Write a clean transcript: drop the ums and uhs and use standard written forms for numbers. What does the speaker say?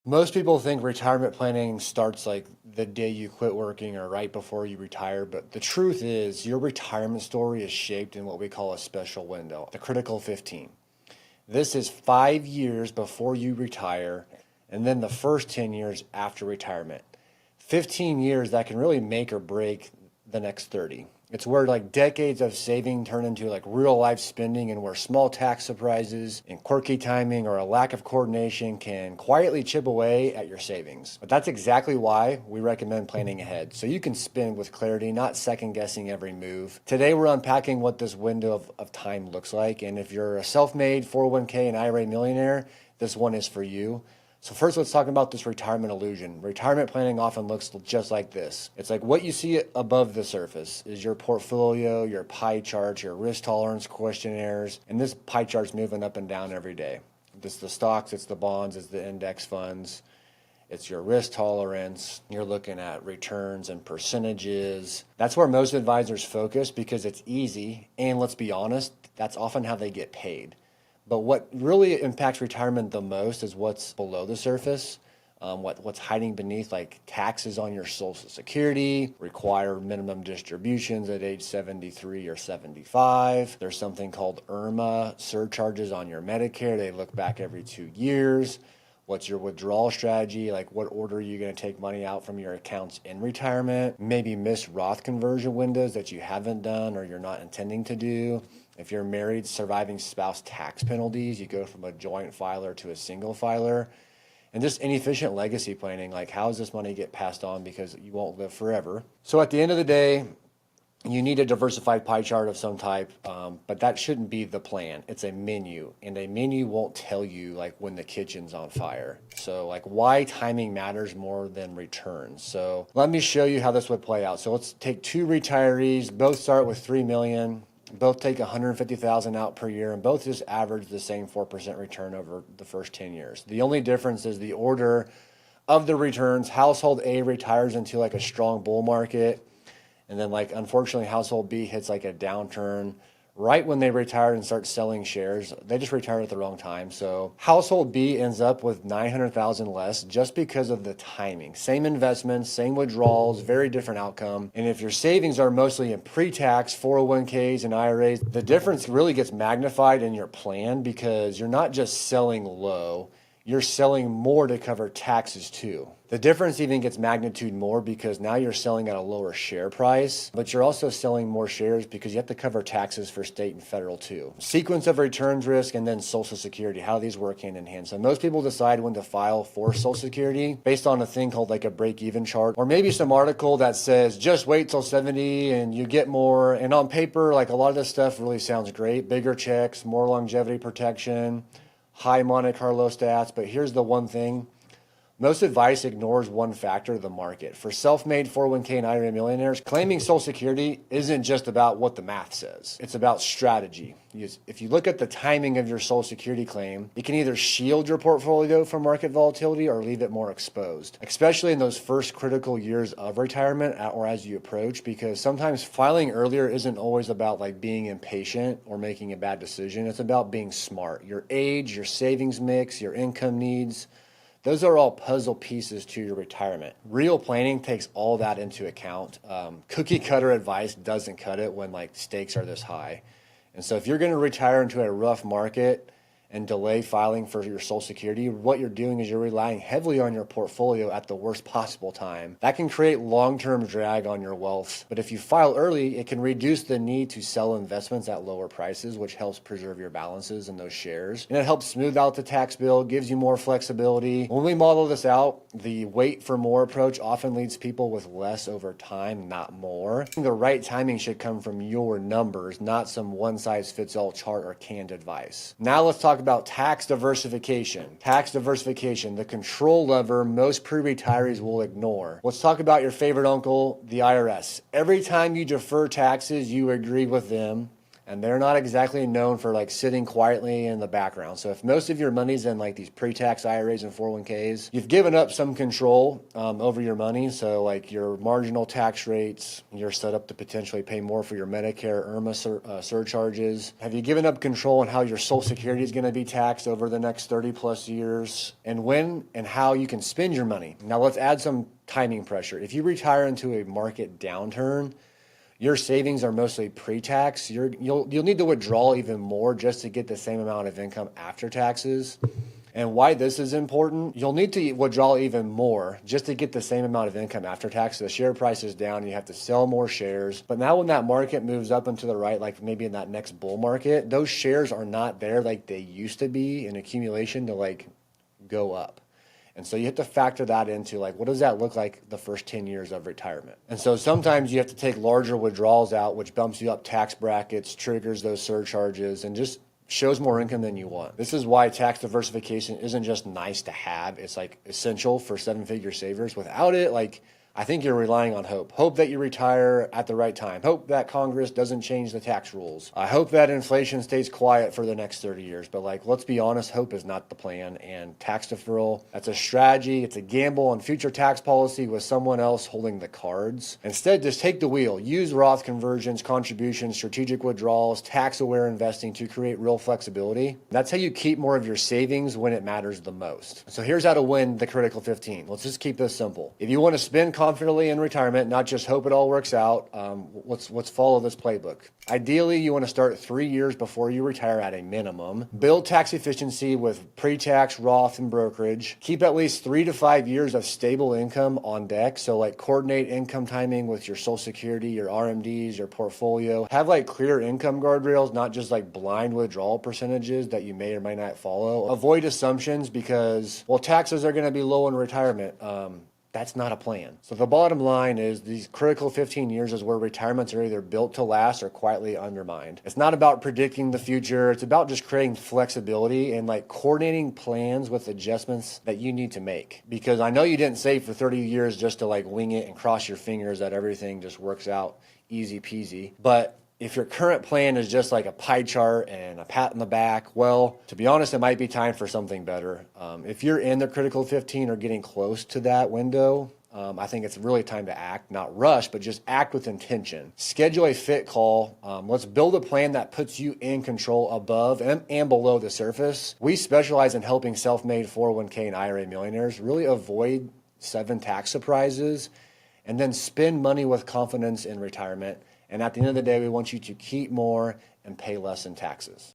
Most people think retirement planning starts like the day you quit working or right before you retire, but the truth is your retirement story is shaped in what we call a special window, the critical 15. This is 5 years before you retire, and then the first 10 years after retirement. 15 years that can really make or break the next 30. It's where like decades of saving turn into like real life spending, and where small tax surprises and quirky timing or a lack of coordination can quietly chip away at your savings. But that's exactly why we recommend planning ahead, so you can spend with clarity, not second guessing every move. Today we're unpacking what this window of time looks like, and if you're a self-made 401k and IRA millionaire, this one is for you. So first, let's talk about this retirement illusion. Retirement planning often looks just like this. It's like what you see above the surface is your portfolio, your pie charts, your risk tolerance questionnaires, and this pie chart's moving up and down every day. It's the stocks, it's the bonds, it's the index funds, it's your risk tolerance. You're looking at returns and percentages. That's where most advisors focus because it's easy, and let's be honest, that's often how they get paid. But what really impacts retirement the most is what's below the surface, what's hiding beneath, like taxes on your Social Security, required minimum distributions at age 73 or 75. There's something called IRMA, surcharges on your Medicare. They look back every 2 years. What's your withdrawal strategy? Like what order are you going to take money out from your accounts in retirement? Maybe missed Roth conversion windows that you haven't done or you're not intending to do. If you're married, surviving spouse tax penalties, you go from a joint filer to a single filer. And just inefficient legacy planning, like how does this money get passed on because you won't live forever? So at the end of the day, you need a diversified pie chart of some type, but that shouldn't be the plan. It's a menu, and a menu won't tell you like when the kitchen's on fire. So like why timing matters more than returns. So let me show you how this would play out. So let's take two retirees, both start with 3 million. Both take 150,000 out per year, and both just average the same 4% return over the first 10 years. The only difference is the order of the returns. Household A retires into like a strong bull market, and then like unfortunately household B hits like a downturn right when they retired and start selling shares. They just retired at the wrong time. So household B ends up with 900,000 less just because of the timing. Same investments, same withdrawals, very different outcome. And if your savings are mostly in pre-tax 401ks and IRAs, the difference really gets magnified in your plan because you're not just selling low, you're selling more to cover taxes too. The difference even gets magnitude more because now you're selling at a lower share price, but you're also selling more shares because you have to cover taxes for state and federal too. Sequence of returns risk and then Social Security, how these work hand in hand. So most people decide when to file for Social Security based on a thing called like a break-even chart, or maybe some article that says just wait till 70 and you get more. And on paper, like a lot of this stuff really sounds great. Bigger checks, more longevity protection, high Monte Carlo stats. But here's the one thing. Most advice ignores one factor, the market. For self-made 401k and IRA millionaires, claiming Social Security isn't just about what the math says. It's about strategy. If you look at the timing of your Social Security claim, it can either shield your portfolio from market volatility or leave it more exposed, especially in those first critical years of retirement or as you approach, because sometimes filing earlier isn't always about like being impatient or making a bad decision. It's about being smart. Your age, your savings mix, your income needs, those are all puzzle pieces to your retirement. Real planning takes all that into account. Cookie cutter advice doesn't cut it when like stakes are this high. And so if you're going to retire into a rough market and delay filing for your Social Security, what you're doing is you're relying heavily on your portfolio at the worst possible time. That can create long-term drag on your wealth. But if you file early, it can reduce the need to sell investments at lower prices, which helps preserve your balances in those shares. And it helps smooth out the tax bill, gives you more flexibility. When we model this out, the wait for more approach often leads people with less over time, not more. The right timing should come from your numbers, not some one-size-fits-all chart or canned advice. Now let's talk about tax diversification. Tax diversification, the control lever most pre-retirees will ignore. Let's talk about your favorite uncle, the IRS. Every time you defer taxes, you agree with them, and they're not exactly known for like sitting quietly in the background. So if most of your money's in like these pre-tax IRAs and 401ks, you've given up some control over your money. So like your marginal tax rates, you're set up to potentially pay more for your Medicare, IRMA surcharges. Have you given up control on how your Social Security is going to be taxed over the next 30 plus years, and when and how you can spend your money? Now let's add some timing pressure. If you retire into a market downturn, your savings are mostly pre-tax. You'll need to withdraw even more just to get the same amount of income after taxes. And why this is important, you'll need to withdraw even more just to get the same amount of income after tax. So the share price is down and you have to sell more shares. But now when that market moves up and to the right, like maybe in that next bull market, those shares are not there like they used to be in accumulation to like go up. And so you have to factor that into like, what does that look like the first 10 years of retirement? And so sometimes you have to take larger withdrawals out, which bumps you up tax brackets, triggers those surcharges, and just shows more income than you want. This is why tax diversification isn't just nice to have. It's like essential for seven-figure savers. Without it, like, I think you're relying on hope. Hope that you retire at the right time. Hope that Congress doesn't change the tax rules. I hope that inflation stays quiet for the next 30 years. But like, let's be honest, hope is not the plan. And tax deferral, that's a strategy. It's a gamble on future tax policy with someone else holding the cards. Instead, just take the wheel. Use Roth conversions, contributions, strategic withdrawals, tax-aware investing to create real flexibility. That's how you keep more of your savings when it matters the most. So here's how to win the critical 15. Let's just keep this simple. If you want to spend confidently in retirement, not just hope it all works out, let's follow this playbook. Ideally, you want to start 3 years before you retire at a minimum. Build tax efficiency with pre-tax, Roth, and brokerage. Keep at least 3 to 5 years of stable income on deck. So like coordinate income timing with your Social Security, your RMDs, your portfolio. Have like clear income guardrails, not just like blind withdrawal percentages that you may or may not follow. Avoid assumptions because, well, taxes are going to be low in retirement. That's not a plan. So the bottom line is these critical 15 years is where retirements are either built to last or quietly undermined. It's not about predicting the future. It's about just creating flexibility and like coordinating plans with adjustments that you need to make. Because I know you didn't save for 30 years just to like wing it and cross your fingers that everything just works out easy peasy. But if your current plan is just like a pie chart and a pat on the back, well, to be honest, it might be time for something better. If you're in the critical 15 or getting close to that window, I think it's really time to act, not rush, but just act with intention. Schedule a fit call. Let's build a plan that puts you in control above and below the surface. We specialize in helping self-made 401k and IRA millionaires really avoid 7 tax surprises and then spend money with confidence in retirement. And at the end of the day, we want you to keep more and pay less in taxes.